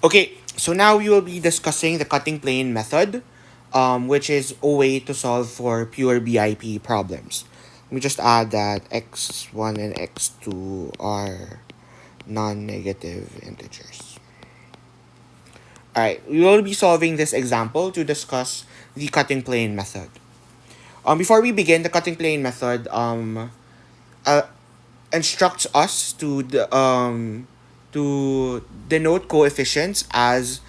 Okay, so now we will be discussing the cutting plane method, which is a way to solve for pure BIP problems. Let me just add that x1 and x2 are non-negative integers. Alright, we will be solving this example to discuss the cutting plane method. Before we begin, the cutting plane method uh, instructs us to denote coefficients as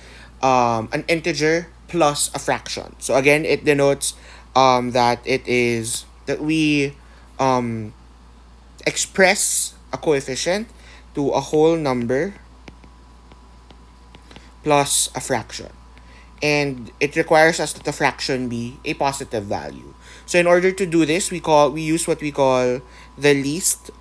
an integer plus a fraction. So again, it denotes that we um, express a coefficient to a whole number plus a fraction. And it requires us that the fraction be a positive value. So in order to do this, we use what we call the least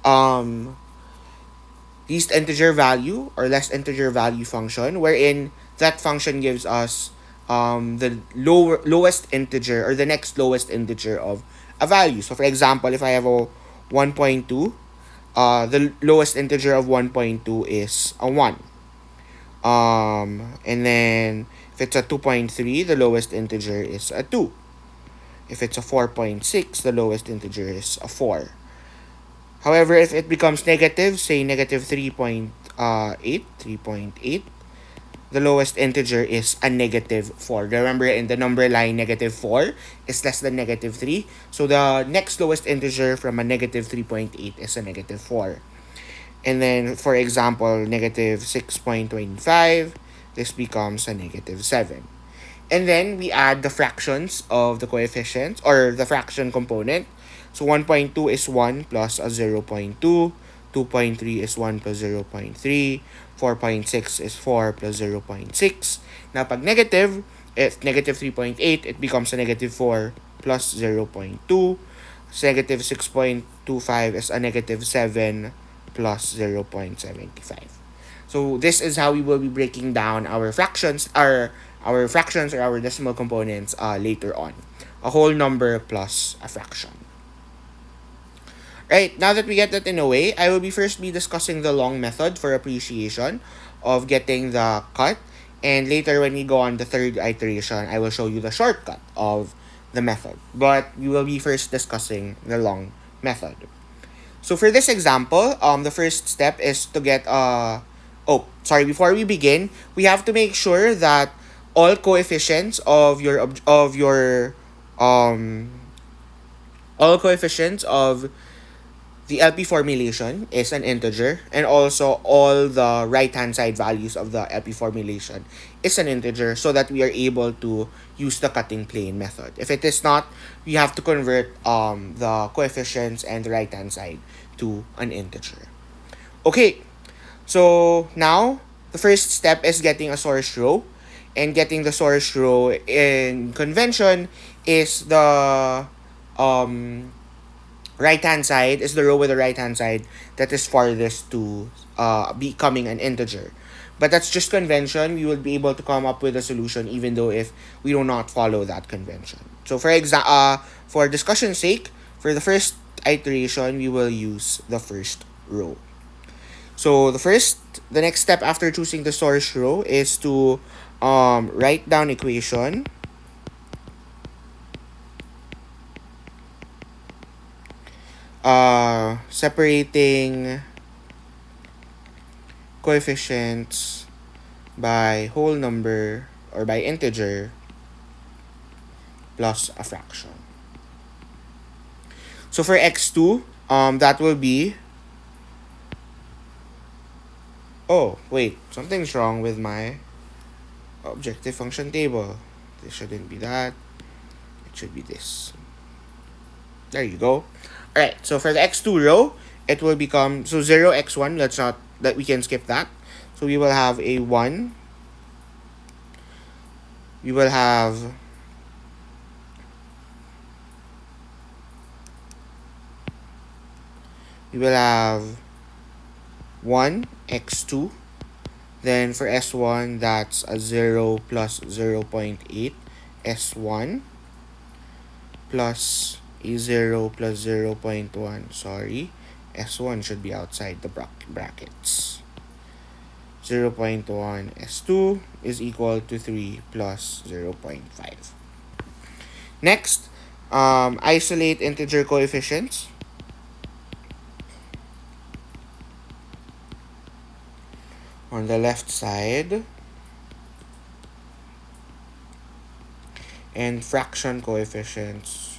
integer value or less integer value function, wherein that function gives us the lowest integer or the next lowest integer of a value. So for example, if I have a 1.2, the lowest integer of 1.2 is a 1. And then if it's a 2.3, the lowest integer is a 2. If it's a 4.6, the lowest integer is a 4. However, if it becomes negative, say negative 3.8, the lowest integer is a negative 4. Remember, in the number line, negative 4 is less than negative 3. So the next lowest integer from a negative 3.8 is a negative 4. And then, for example, negative 6.25, this becomes a negative 7. And then we add the fractions of the coefficients or the fraction component. So 1.2 is 1 plus a 0.2, 2.3 is 1 plus 0.3, 4.6 is 4 plus 0.6. Now pag negative, if negative 3.8, it becomes a negative 4 plus 0.2. So negative 6.25 is a negative 7 plus 0.75. So this is how we will be breaking down our fractions, or our decimal components later on. A whole number plus a fraction. Right, now that we get that in a way, I will be discussing the long method for appreciation of getting the cut. And later when we go on the third iteration, I will show you the shortcut of the method. But we will be first discussing the long method. So for this example, the first step is to get before we begin, we have to make sure that all coefficients of um all coefficients of the LP formulation is an integer, and also all the right hand side values of the LP formulation is an integer, so that we are able to use the cutting plane method. If it is not, we have to convert the coefficients and the right hand side to an integer. Okay, so now the first step is getting a source row, and getting the source row in convention is the right hand side is the row with the right hand side that is farthest to becoming an integer. But that's just convention. We will be able to come up with a solution even though if we do not follow that convention. So for discussion's sake, for the first iteration, we will use the first row. So the next step after choosing the source row is to write down equation separating coefficients by whole number or by integer plus a fraction. So for x2, that will be, oh wait, something's wrong with my objective function table. This shouldn't be that. It should be this. There you go. Alright, so for the x2 row, it will become, so 0, x1, we can skip that. So we will have a 1. We will have we will have 1, x2. Then for s1, that's a 0 plus 0.8 s1 plus a 0 plus 0.1. Sorry, s1 should be outside the brackets. 0.1 S2 is equal to 3 plus 0.5. Next, isolate integer coefficients. On the left side, and fraction coefficients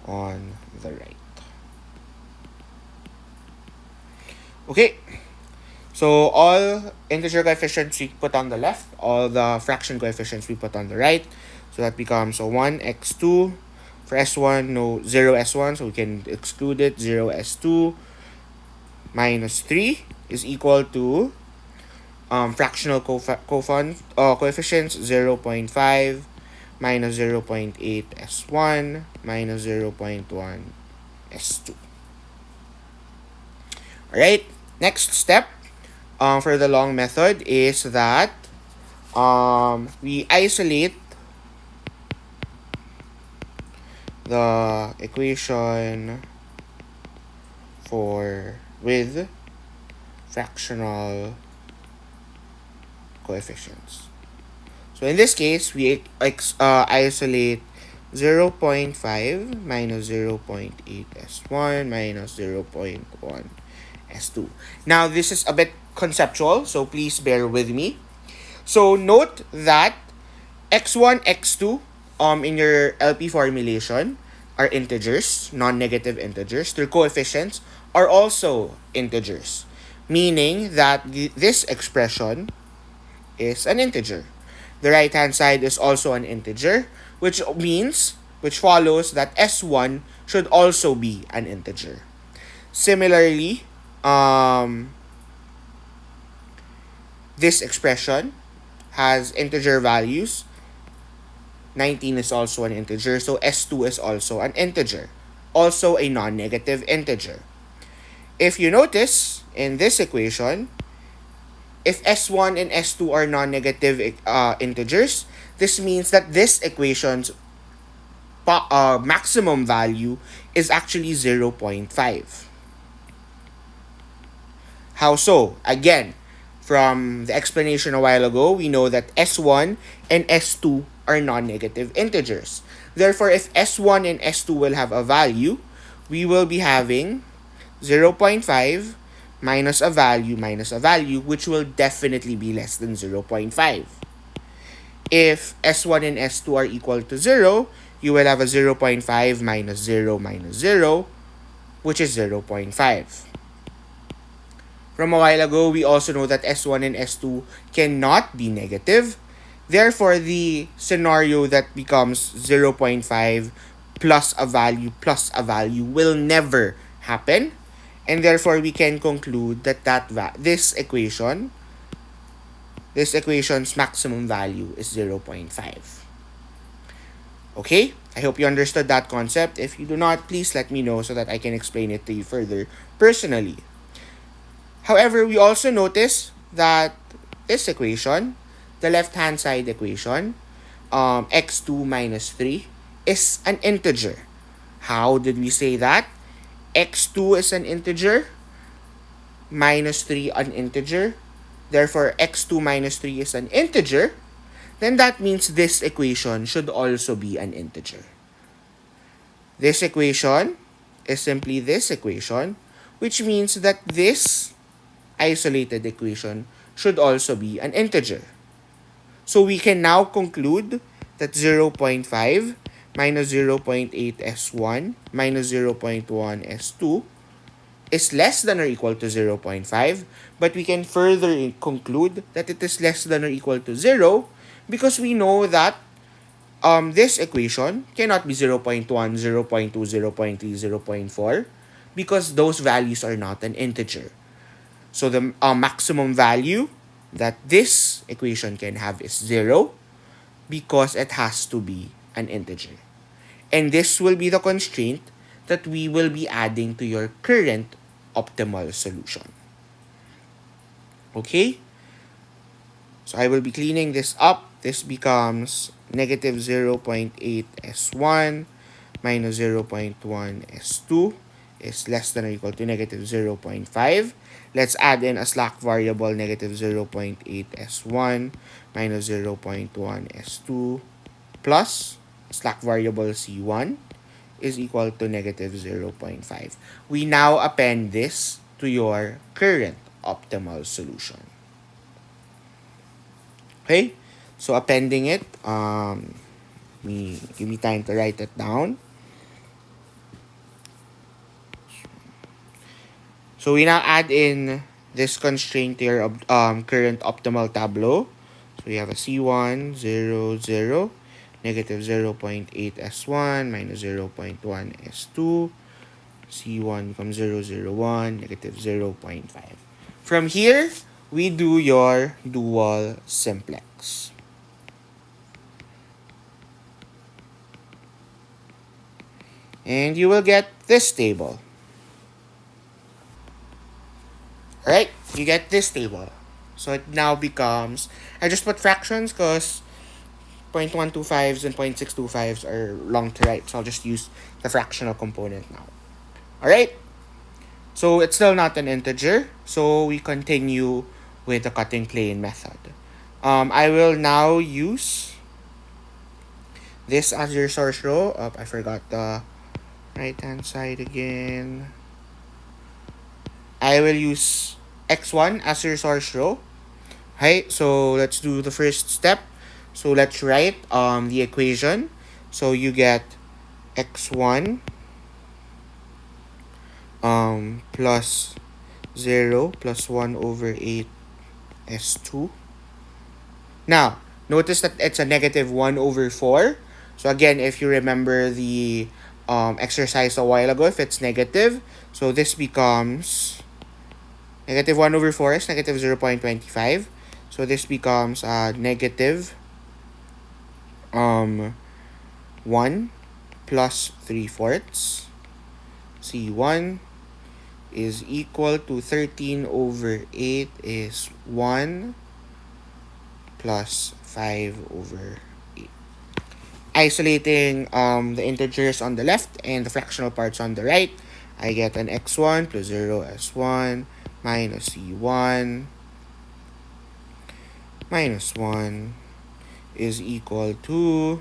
on the right. Okay, so all integer coefficients we put on the left, all the fraction coefficients we put on the right. So that becomes a 1 x2. For s1, no 0 s1, so we can exclude it. 0 s2 minus 3 is equal to fractional coefficients 0.5 minus 0.8 s1 minus 0.1 s2. Alright, next step for the long method is that we isolate the equation with fractional coefficients. So in this case, we isolate 0.5 minus 0.8 s1 minus 0.1 s2. Now, this is a bit conceptual, so please bear with me. So note that x1, x2 in your LP formulation are integers, non-negative integers. Their coefficients are also integers, meaning that this expression is an integer. The right-hand side is also an integer, which follows that S1 should also be an integer. Similarly, this expression has integer values. 19 is also an integer, so S2 is also an integer, also a non-negative integer. If you notice, in this equation, if S1 and S2 are non-negative integers, this means that this equation's maximum value is actually 0.5. How so? Again, from the explanation a while ago, we know that S1 and S2 are non-negative integers. Therefore, if S1 and S2 will have a value, we will be having 0.5 minus a value, which will definitely be less than 0.5. If S1 and S2 are equal to 0, you will have a 0.5 minus 0 minus 0, which is 0.5. From a while ago, we also know that S1 and S2 cannot be negative. Therefore, the scenario that becomes 0.5 plus a value will never happen. And therefore, we can conclude that this equation's maximum value is 0.5. Okay? I hope you understood that concept. If you do not, please let me know so that I can explain it to you further personally. However, we also notice that this equation, the left-hand side equation, x2 minus 3, is an integer. How did we say that? X2 is an integer, minus 3 an integer. Therefore, x2 minus 3 is an integer. Then that means this equation should also be an integer. This equation is simply this equation, which means that this isolated equation should also be an integer. So we can now conclude that 0.5 minus 0.8 s1 minus 0.1 s2 is less than or equal to 0.5, but we can further conclude that it is less than or equal to 0 because we know that this equation cannot be 0.1, 0.2, 0.3, 0.4 because those values are not an integer. So the maximum value that this equation can have is 0 because it has to be an integer. And this will be the constraint that we will be adding to your current optimal solution. Okay? So I will be cleaning this up. This becomes negative 0.8 s1 minus 0.1 s2 is less than or equal to negative 0.5. Let's add in a slack variable negative 0.8 S1 minus 0.1 S2 plus slack variable C1 is equal to negative 0.5. We now append this to your current optimal solution. Okay? So appending it, give me time to write it down. So we now add in this constraint to your current optimal tableau. So we have a C1, 0, 0, negative 0.8 S1 minus 0.1 S2. C1 becomes 0, 0, 1, negative 0.5. From here, we do your dual simplex. And you will get this table. Alright, you get this table. So it now becomes, I just put fractions because 0.125s and 0.625s are long to write. So I'll just use the fractional component now. Alright, so it's still not an integer. So we continue with the cutting plane method. I will now use this as your source row. I forgot the right hand side again. I will use x1 as your source row. Okay, so let's do the first step. So let's write the equation. So you get x1 plus 0 plus 1 over 8 s2. Now, notice that it's a negative 1 over 4. So again, if you remember the exercise a while ago, if it's negative, so this becomes negative 1 over 4 is negative 0.25. So this becomes negative 1 plus 3/4. C1 is equal to 13 over 8 is 1 plus 5 over 8. Isolating the integers on the left and the fractional parts on the right, I get an x1 plus 0 s1 minus c1 minus 1 is equal to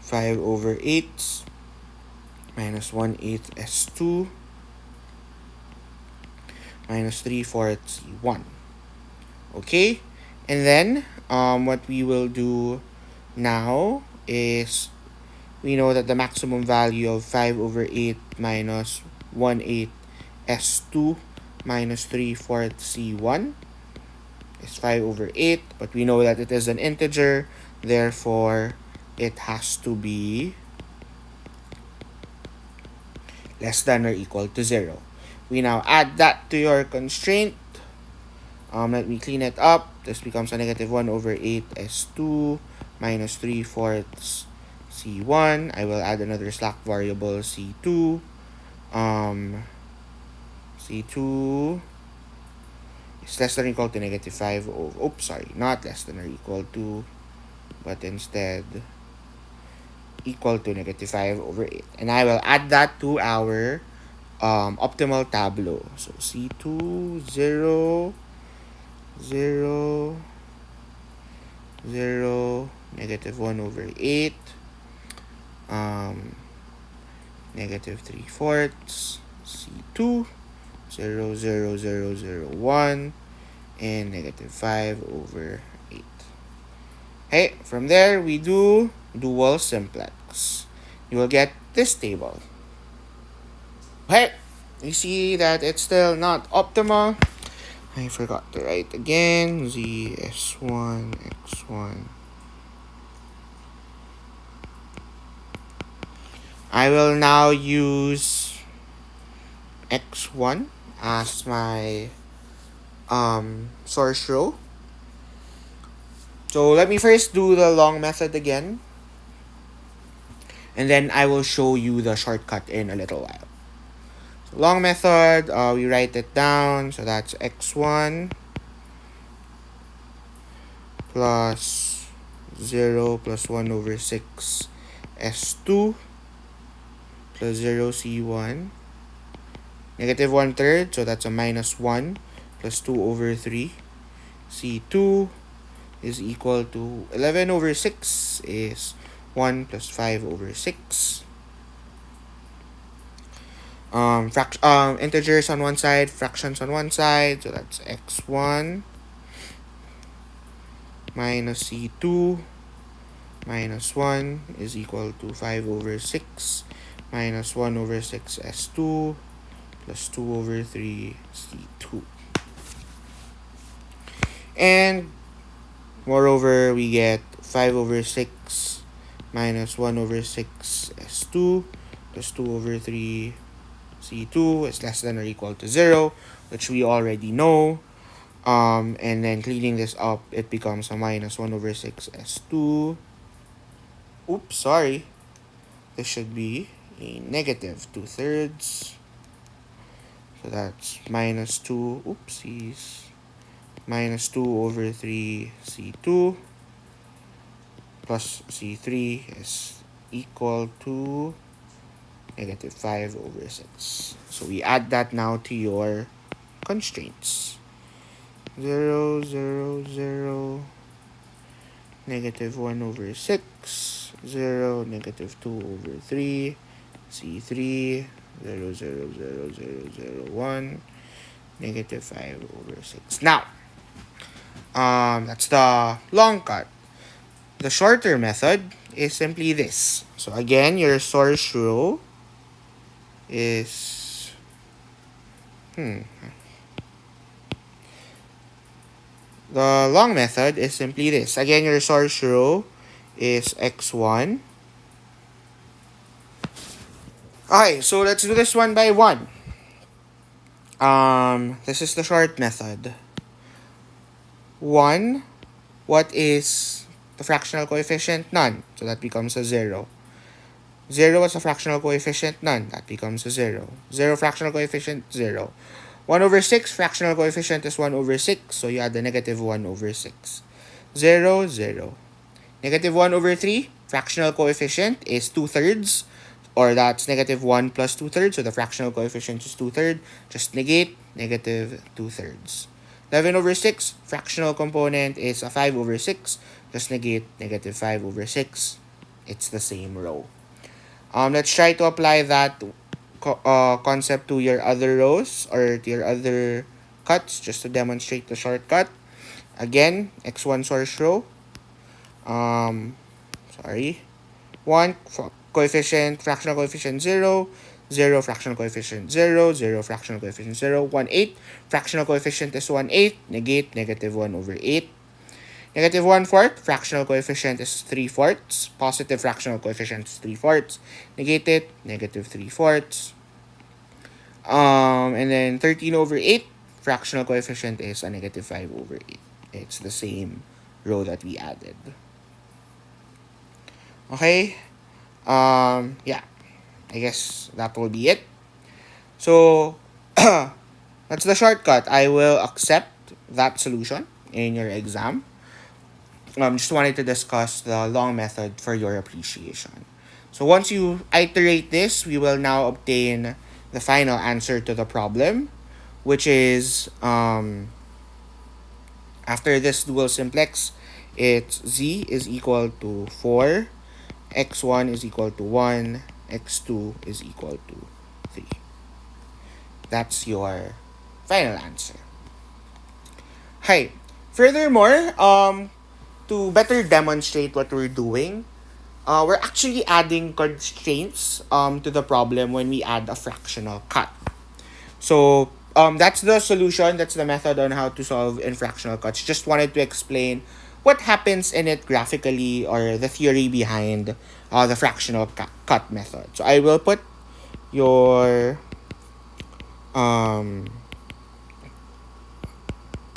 5 over 8 minus 1/8 s2 minus 3/4 c1. Okay, and then what we will do now is we know that the maximum value of 5 over 8 minus 1/8 s2 minus 3/4 c1 is 5 over 8, but we know that it is an integer, therefore it has to be less than or equal to 0. We now add that to your constraint. Let me clean it up. This becomes a negative 1 over 8 s2 minus 3/4 c1. I will add another slack variable c2. C2 is less than or equal to negative 5 over, not less than or equal to, but instead equal to negative 5 over 8. And I will add that to our optimal tableau. So C2, 0, 0, 0, negative 1 over 8, negative 3/4, C2, 0, 0, 0, 0, 1, and negative 5 over 8. Okay, from there we do dual simplex. You will get this table. Okay, you see that it's still not optimal. I forgot to write again. Z S1 X1. I will now use X1 as my source row. So let me first do the long method again, and then I will show you the shortcut in a little while. So long method, we write it down, so that's x1 plus 0 plus 1 over 6 S2 plus 0 C1. Negative 1/3, so that's a minus 1 plus 2 over 3. C2 is equal to 11 over 6 is 1 plus 5 over 6. Integers on one side, fractions on one side, so that's x1 minus c2 minus 1 is equal to 5 over 6 minus 1 over 6 s2 plus 2 over 3 c2. And moreover, we get 5 over 6 minus 1 over 6 s2 plus 2 over 3 c2 is less than or equal to 0, which we already know. And then cleaning this up, it becomes a minus 1 over 6 s2. Oops, sorry. This should be a negative 2/3. So that's minus 2, oopsies, minus 2 over 3 c2 plus c3 is equal to negative 5 over 6. So we add that now to your constraints. 0, 0, 0, negative 1 over 6, 0, negative 2 over 3, c3, 0, 0, 0, 0, 0, 1, negative 5 over 6. Now, that's the long cut. The shorter method is simply this. So again, your source row is the long method is simply this. Again, your source row is x1. Okay, so let's do this one by one. This is the short method. 1, what is the fractional coefficient? None. So that becomes a 0. 0 is a fractional coefficient? None. That becomes a 0. 0 fractional coefficient? 0. 1 over 6, fractional coefficient is 1 over 6, so you add the negative 1 over 6. 0, 0. Negative 1 over 3, fractional coefficient is 2/3, or that's negative 1 plus 2/3, so the fractional coefficient is 2/3. Just negate negative 2/3. 11 over 6, fractional component is a 5 over 6. Just negate negative 5 over 6. It's the same row. Let's try to apply that concept to your other rows or to your other cuts just to demonstrate the shortcut. Again, x1 source row. 1 coefficient, fractional coefficient 0, 0 fractional coefficient 0, 0 fractional coefficient 0, 1, 8. Fractional coefficient is 1, 8. Negate negative 1 over 8. Negative 1/4, fractional coefficient is 3/4. Positive fractional coefficient is 3/4. Negate it, negative 3/4. And then 13 over 8, fractional coefficient is a negative 5 over 8. It's the same row that we added. Okay? Yeah. I guess that will be it. So, that's the shortcut. I will accept that solution in your exam. Just wanted to discuss the long method for your appreciation. So once you iterate this, we will now obtain the final answer to the problem, which is after this dual simplex, it's z is equal to 4, x1 is equal to 1, x2 is equal to 3. That's your final answer. Hi. Furthermore, to better demonstrate what we're doing, we're actually adding constraints to the problem when we add a fractional cut. So that's the solution, that's the method on how to solve in fractional cuts. Just wanted to explain what happens in it graphically, or the theory behind the fractional cut method. So I will put your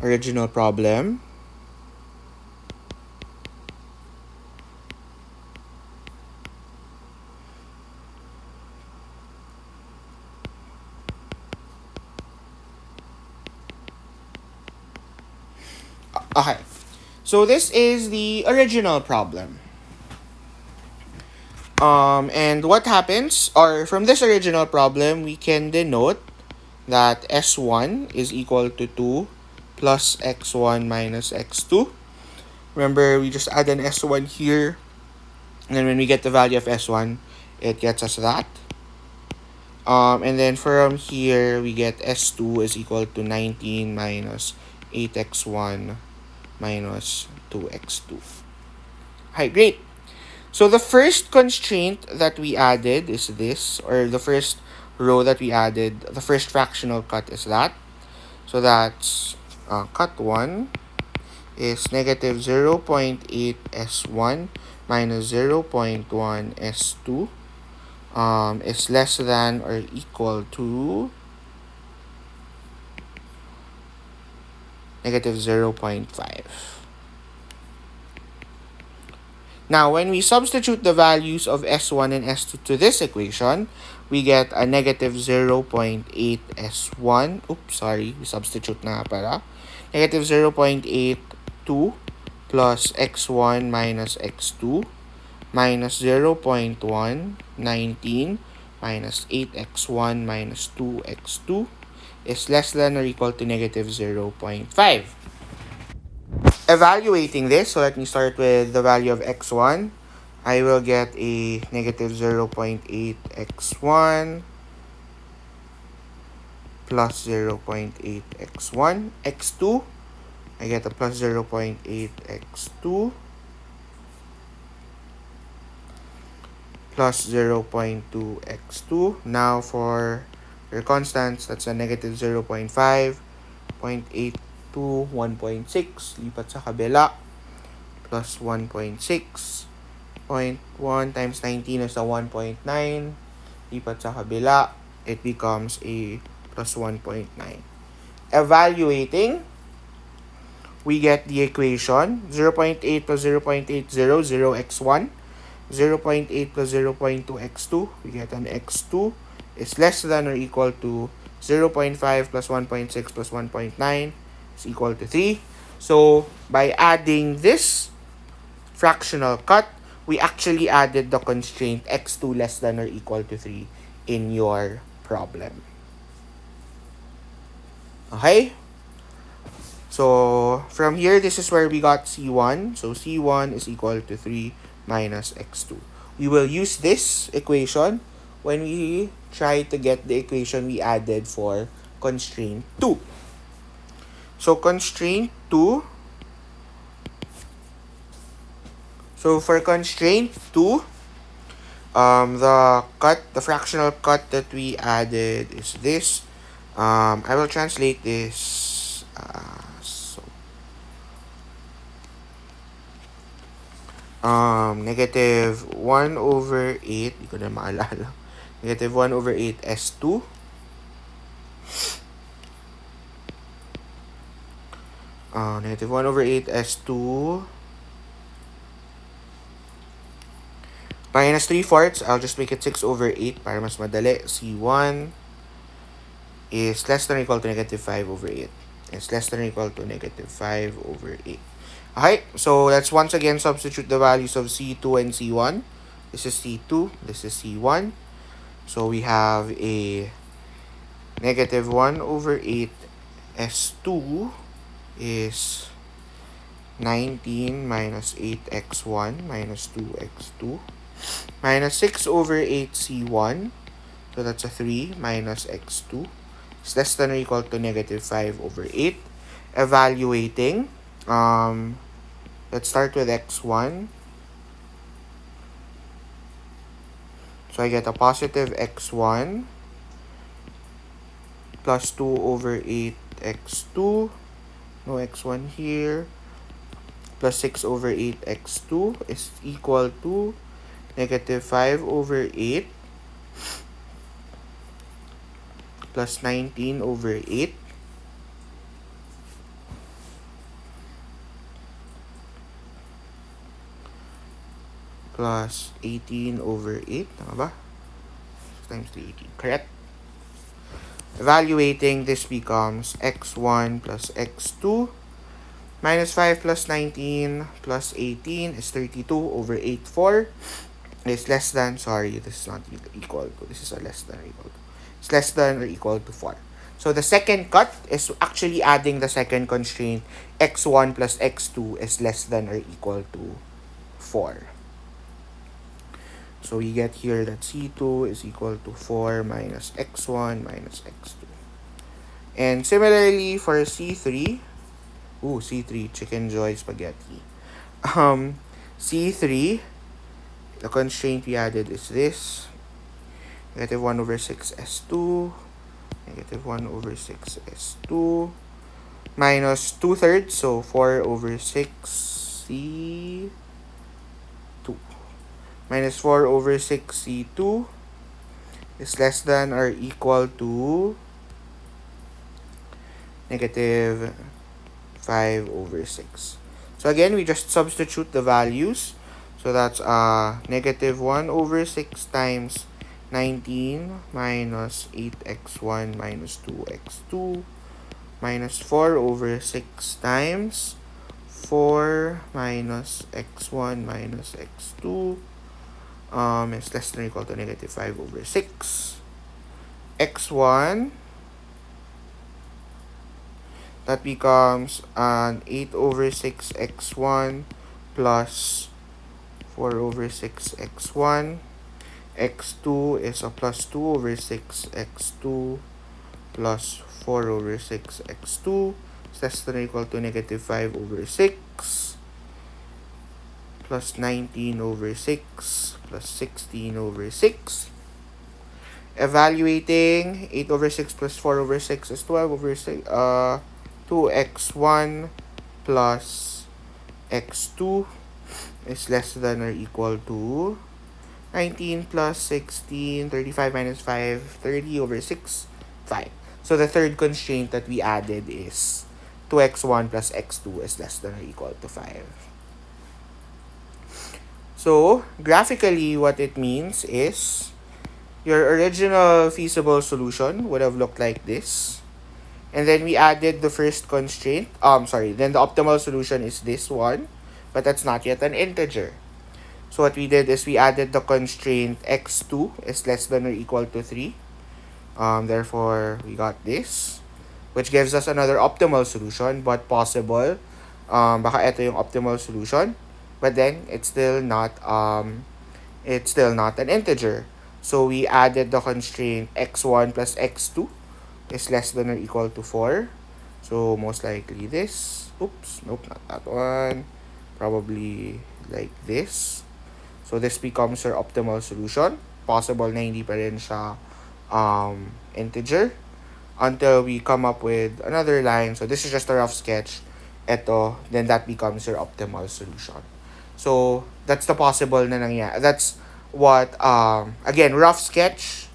original problem. Okay, so this is the original problem. And what happens, or from this original problem, we can denote that S1 is equal to 2 plus X1 minus X2. Remember, we just add an S1 here. And then when we get the value of S1, it gets us that. And then from here, we get S2 is equal to 19 minus 8X1 minus 2X2. Hi, great. So the first constraint that we added is this, or the first row that we added, the first fractional cut is that. So that's cut 1 is negative 0.8 S1 minus 0.1 S2 is less than or equal to negative 0.5. Now, when we substitute the values of S1 and S2 to this equation, we get a negative 0.8 S1. Oops, sorry. We substitute na pala. Negative 0.82 plus X1 minus X2 minus 0.1, 19 minus 8X1 minus 2X2 is less than or equal to negative 0.5. Evaluating this, so let me start with the value of X1. I will get a negative 0.8 X1 plus 0.8 X1. X2, I get a plus 0.8 X2 plus 0.2 X2. Now for your constants, that's a negative 0.5, 0.8 to 1.6, lipat sa kabila, plus 1.6, 0.1 times 19 is a 1.9, lipat sa kabila, it becomes a plus 1.9. Evaluating, we get the equation 0.8 plus 0.80, 0x1, 0.8 plus 0.2 x2, we get an x2 is less than or equal to 0.5 plus 1.6 plus 1.9 is equal to 3. So, by adding this fractional cut, we actually added the constraint x2 less than or equal to 3 in your problem. Okay? So, from here, this is where we got C1. So, C1 is equal to 3 minus x2. We will use this equation when we try to get the equation we added for constraint 2. So, constraint 2. So, for constraint 2, the fractional cut that we added is this. I will translate this. Negative 1 over 8. Hindi ko na maalala. Negative 1 over 8 S2. Negative 1 over 8 S2 minus 3/4. I'll just make it 6 over 8 para mas madali. C1 is less than or equal to negative 5 over 8. It's less than or equal to negative 5 over 8. Okay, so let's once again substitute the values of C2 and C1. This is C2, this is C1. So we have a negative 1 over 8 S2 is 19 minus 8x1 minus 2x2 minus 6 over 8 C1. So that's a 3 minus x2 is less than or equal to negative 5 over 8. Evaluating, let's start with x1. So I get a positive x1 plus 2 over 8 x2, no x1 here, plus 6 over 8 x2 is equal to negative 5 over 8 plus 19 over 8 plus 18 over 8. Tama ba? Times 3, 18. Correct? Evaluating, this becomes x1 plus x2 minus 5 plus 19 plus 18 is 32 over 8, 4. is less than, sorry, this is not equal to, this is a less than or equal to. It's less than or equal to 4. So the second cut is actually adding the second constraint, x1 plus x2 is less than or equal to 4. So we get here that C2 is equal to 4 minus x1 minus x2. And similarly for C3, C3, Chicken Joy Spaghetti. C3, the constraint we added is this. Negative 1 over 6 S2. Negative 1 over 6 S2. Minus 2/3, so 4 over 6 C2. Minus 4 over 6 C2 is less than or equal to negative 5 over 6. So again, we just substitute the values. So that's negative 1 over 6 times 19 minus 8x1 minus 2x2 minus 4 over 6 times 4 minus x1 minus x2 is less than or equal to negative 5 over 6. x1, that becomes an 8 over 6 x1 plus 4 over 6 x1. x2 is a plus 2 over 6 x2 plus 4 over 6 x2 is less than or equal to negative 5 over 6 plus 19 over 6 plus 16 over 6. Evaluating, 8 over 6 plus 4 over 6 is 12 over 6, 2x1 plus x2 is less than or equal to 19 plus 16, 35 minus 5, 30 over 6, 5. So the third constraint that we added is 2x1 plus x2 is less than or equal to 5. So graphically, what it means is your original feasible solution would have looked like this. And then we added the first constraint. Then the optimal solution is this one, but that's not yet an integer. So what we did is we added the constraint x2 is less than or equal to 3. Therefore, we got this, which gives us another optimal solution, but possible. Baka ito yung optimal solution, but then it's still not an integer. So we added the constraint x1 plus x2 is less than or equal to 4. So most likely this. Oops, nope, not that one. Probably like this. So this becomes our optimal solution. Possible na hindi pa rin siya integer until we come up with another line. So this is just a rough sketch. Ito, then that becomes your optimal solution. So that's the possible na nangyari. That's what, again, rough sketch,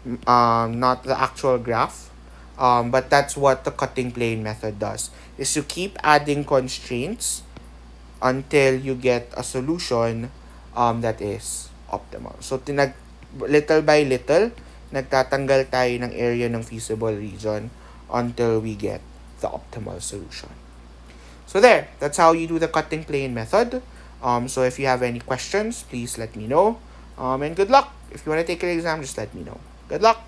not the actual graph. But that's what the cutting plane method does, is to keep adding constraints until you get a solution that is optimal. So little by little, nagtatanggal tayo ng area ng feasible region until we get the optimal solution. So there, that's how you do the cutting plane method. So if you have any questions, please let me know. And good luck. If you want to take an exam, just let me know. Good luck.